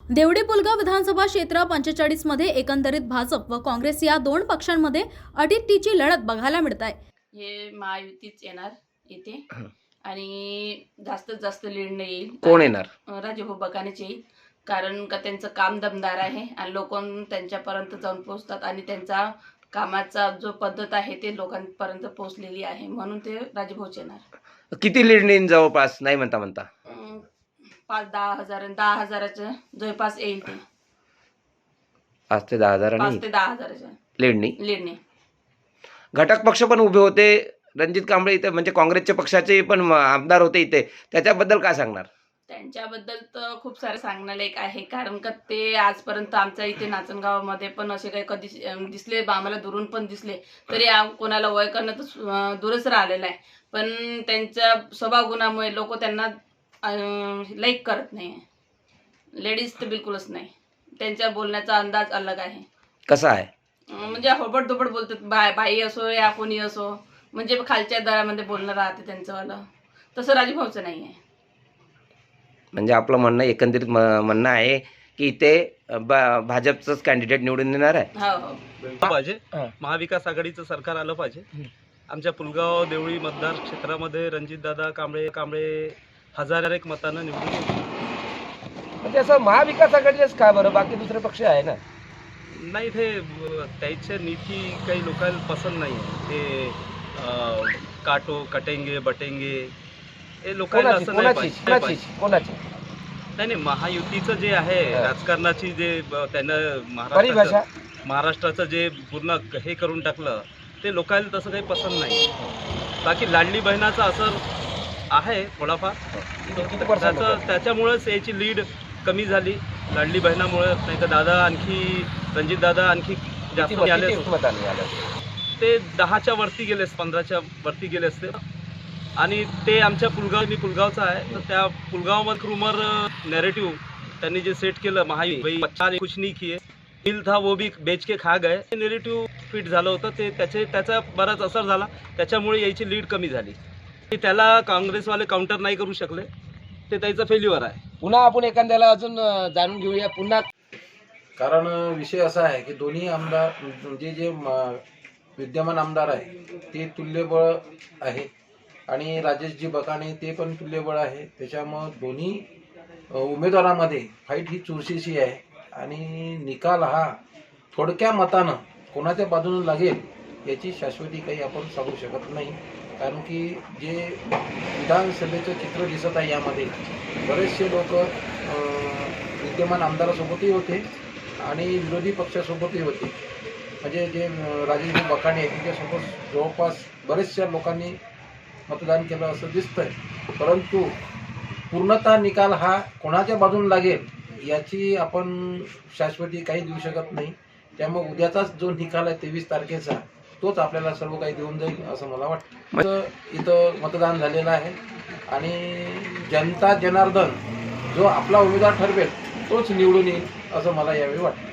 देवडी पुलगाव विधानसभा क्षेत्र 45 मध्ये एकंदरीत भाजप व काँग्रेस या दोन पक्षांमध्ये अटीतटीची लढत बघायला मिळत आहे। हे महायुतीच येणार इथे आणि जास्तीत जास्त लीड येईल। कोण येणार? राजेभाऊ बकानेच येईल, कारण का त्यांचं काम दमदार आहे आणि लोक त्यांच्यापर्यंत जाऊन पोहोचतात आणि त्यांचा कामाचा जो पद्धत आहे ते लोकांपर्यंत पोहोचलेली आहे, म्हणून ते राजेभाऊच येणार। किती लीड नेईन जवळपास नाही म्हणता 5-10 हजार 10 हजाराच्या जवळपास येईल ते। 5 ते 10 हजार 5 ते 10 हजाराच्या लीडने घटक पक्ष पण उभे होते। रणजित कांबळे इथे म्हणजे काँग्रेसच्या पक्षाचे पण आमदार होते इथे, त्याच्याबद्दल काय सांगणार? त्यांच्याबद्दल तर खूप सारं सांगण्यालायक आहे, कारण का ते आजपर्यंत आमच्या इथे नाचनगावामध्ये पण असे काही कधी दिसले, आम्हाला दुरून पण दिसले तरी कोणाला वय करणं तर दूरच राहिलेलं आहे, पण त्यांच्या स्वभाव गुणामुळे लोक त्यांना लाईक करत नाही। लेडीज तर बिलकुलच नाही, त्यांच्या बोलण्याचा अंदाज अलग आहे। कसा आहे? म्हणजे होबड दोबड बोलतात, बाई असो या कोणी असो, म्हणजे खालच्या दरामध्ये बोलणं राहते त्यांचंवालं। तसं राजेभाऊचं नाही आहे। म्हणजे आपलं म्हणणं एकंदरीत म्हणणं आहे की इथे भाजपचंच कॅन्डिडेट निवडून येणार आहे। हो पाहिजे, महाविकास आघाडीचं सरकार आलं पाहिजे। आमच्या पुलगाव देवळी मतदार क्षेत्रामध्ये रणजितदादा कांबळे 1001 मतानं निवडून येतील। म्हणजे असं महाविकास आघाडीच का बरं, बाकी दुसरे पक्ष आहे ना? नाही, ते त्याच्या नीती काही लोकांना पसंत नाही आहे। ते काटो कटेंगे बटेंगे हे लोकांना असं नाही पाहिजे। कोणाची नाही, महायुतीचं जे आहे राजकारणाची जे त्यानं महाराष्ट्राचं जे पूर्ण हे करून टाकलं, ते लोकांना तसं काही पसंत नाही। बाकी लाडली बहिणाचा असर आहे थोडाफार, त्याच्यामुळेच याची लीड कमी झाली लाडली बहिणामुळे। नाही तर दादा आणखी रणजितदादा आणखी जास्त आले, ते 10च्या वरती गेले, 15च्या वरती गेले असते। आणि ते आमच्या मी पुलगावचा आहे, तर त्या पुलगावमध्ये रूमर नॅरेटिव्ह त्यांनी जे सेट केलं, महायुती बच्चा ने कुछ नहीं किए, दिल था वो भी बेच के खा गए, नॅरेटिव्ह फिट झालं होतं ते, त्याचा बराच असर झाला, त्याच्यामुळे याची लीड कमी झाली। त्याला काँग्रेसवाले काउंटर नाही करू शकले, ते त्याचं फेल्युअर आहे। पुन्हा आपण एखाद्याला अजून जाणून घेऊया पुन्हा, कारण विषय असा आहे की दोन्ही आमदार जे विद्यमान आमदार आहे ते तुल्यबळ आहे आणि राजेशजी बकाने ते पण तुल्यबळ आहे। त्याच्यामुळे दोन्ही उमेदवारांमध्ये फाईट ही चुरशीची आहे आणि निकाल हा थोडक्या मतानं कोणाच्या बाजूने लागेल याची शाश्वती काही आपण सांगू शकत नाही। कारण की जे विधानसभेचं चित्र दिसत आहे यामध्ये बरेचसे लोक विद्यमान आमदारासोबतही होते आणि विरोधी पक्षासोबतही होते। म्हणजे जे राजेश बकाने आहे त्याच्यासोबत जवळपास बरेचशा लोकांनी मतदान केलं असं दिसतंय, परंतु पूर्णतः निकाल हा कोणाच्या बाजून लागेल याची आपण शाश्वती काही देऊ शकत नाही। त्यामुळे उद्याचाच जो निकाल आहे 23 तारखेचा तोच आपल्याला सर्व काही देऊन जाईल असं मला वाटतं। इथं मतदान झालेलं आहे आणि जनता जनार्दन जो आपला उमेदवार ठरवेल तोच निवडून येईल असं मला यावेळी वाटतं।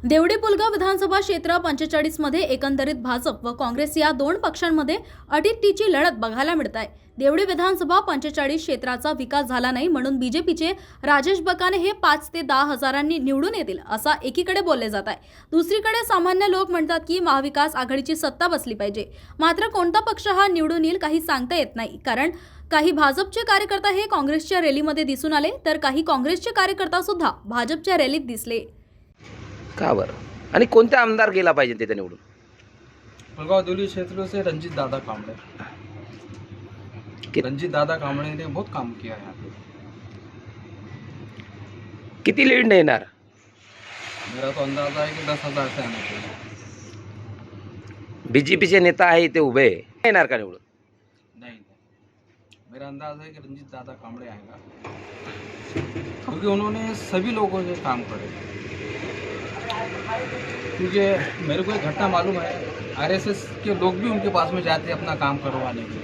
देवडी पुलगाव विधानसभा क्षेत्र 45 मध्ये एकंदरीत भाजप व काँग्रेस या दोन पक्षांमध्ये अटीतटीची लढत बघायला मिळत आहे। देवडी विधानसभा 45 क्षेत्राचा विकास झाला नाही म्हणून बीजेपीचे राजेश बकाने हे 5 ते 10 हजारांनी निवडून येतील असा एकीकडे बोलले जात आहे। दुसरीकडे सामान्य लोक म्हणतात की महाविकास आघाडीची सत्ता बसली पाहिजे, मात्र कोणता पक्ष हा निवडून येईल काही सांगता येत नाही, कारण काही भाजपचे कार्यकर्ता हे काँग्रेसच्या रॅलीमध्ये दिसून आले तर काही काँग्रेसचे कार्यकर्ता सुद्धा भाजपच्या रॅलीत दिसले। का बरं? आणि कोणता आमदार गेला पाहिजे तिथे निवडून? पुलगाव देवली क्षेत्र से रणजितदादा कांबळे ने बहुत काम किया है। किती लीड येणार? मेरा तो अंदाजा है कि 10,000 से आना चाहिए। बीजेपीचे नेता आहे ते उभे येणार का निवडून? नहीं, मेरा अंदाजा है कि रणजितदादा कांबळे आएगा, क्योंकि उन्होंने सभी लोगों से काम करे। क्योंकि मेरे को एक घटना मालूम है, आरएसएस के लोग भी उनके पास में जाते हैं अपना काम करवाने के लिए,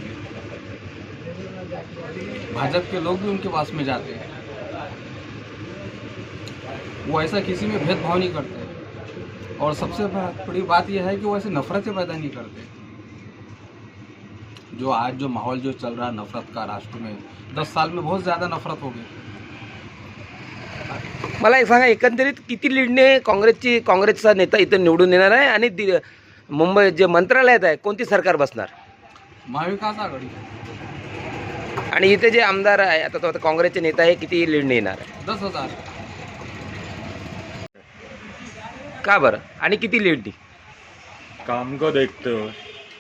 भाजपा के लोग भी उनके पास में जाते हैं। वो ऐसा किसी में भेदभाव नहीं करते और सबसे बड़ी बात यह है कि वो ऐसे नफरतें पैदा नहीं करते। जो आज जो माहौल जो चल रहा है नफरत का राष्ट्र में, 10 साल में बहुत ज़्यादा नफरत हो गई। मला एक सांगा, एकंदरीत किती लीडने काँग्रेसचा नेता इथं निवडून येणार आहे आणि मुंबई जे मंत्रालयात आहे कोणती सरकार बसणार? महाविकास आघाडी आणि इथे जे आमदार आहे आता तो आता काँग्रेसचे नेता आहे, किती लीडने येणार आहे? 10,000. का बरं? आणि किती लीडनी? काम को देखते हुए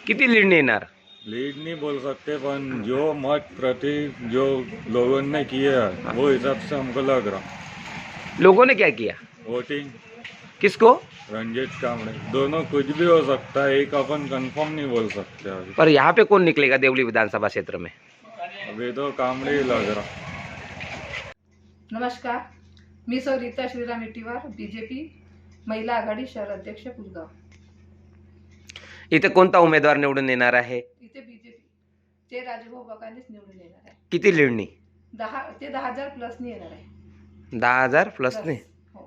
किती लीडने येणार? लीड नहीं बोल सकते, पर जो मत प्रति जो लोगों ने किया वो हिसाब से हमको लग रहा। लोगों ने क्या किया? वोटिंग किसको? रंजीत कामड़े, दोनों कुछ भी हो सकता है, एक अपन कंफर्म नहीं बोल सकते अभी। पर यहाँ पे कौन निकलेगा देवली विधानसभा क्षेत्र में? अभी तो कामड़े ही लग रहा। नमस्कार, मी सौ रीता श्रीराम इटीवार, बीजेपी महिला आघाडी शहर अध्यक्ष पुलगाव. इथे कोणता उमेदवार निवडून येणार आहे? इथे बीजेपी ते राजभाऊ बकानेच निवडून येणार आहे. किती लीडनी? 10,000 प्लसनी येणार आहे. 10,000 प्लसने? हो.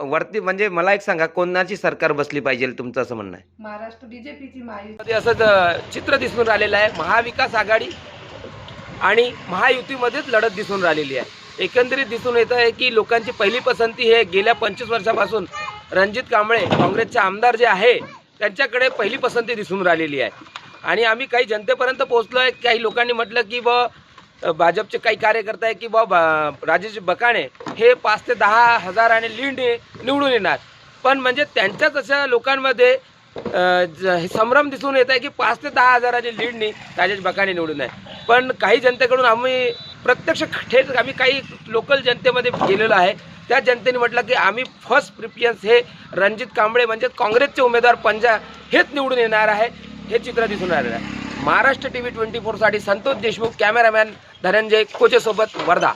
वरती म्हणजे मला एक सांगा, कोणाची सरकार बसली पाहिजे तुमचं असं म्हणणं आहे? महाराष्ट्र बीजेपीची महायुती. ते असंच चित्र दिसून राहिलेलं आहे. महाविकास आघाडी आणि महायुतीमध्येच लढत दिसून राहिलेली आहे. एकंदरीत दिसून येत आहे की लोकांची पहिली पसंती हे गेल्या 25 वर्षापासून रणजित कांबळे काँग्रेसचे आमदार जे आहे त्यांच्याकडे पहिली पसंती दिसून राहिलेली आहे. आणि आम्ही काही जनतेपर्यंत पोहोचलो आहे. काही लोकांनी म्हटलं की भाजपचे काही कार्यकर्ते आहे की राजेश बकाणे हे 5 ते 10 हजाराने लीडने निवडून येणार. पण म्हणजे त्यांच्याच अशा लोकांमध्ये संभ्रम दिसून येत आहे की 5 ते 10 हजाराची लीडने राजेश बकाणे निवडून आहे. पण काही जनतेकडून आम्ही प्रत्यक्ष थेट आम्ही काही लोकल जनतेमध्ये गेलेलो आहे. त्या जनतेने म्हटलं की आम्ही फर्स्ट प्रिफरन्स हे रणजित कांबळे म्हणजे काँग्रेसचे उमेदवार हेच निवडून येणार आहे, हे चित्र दिसून राहिलेलं आहे. महाराष्ट्र TV 24 साठी संतोष देशमुख, कॅमेरामॅन धनंजय कोचेसोबत वर्धा.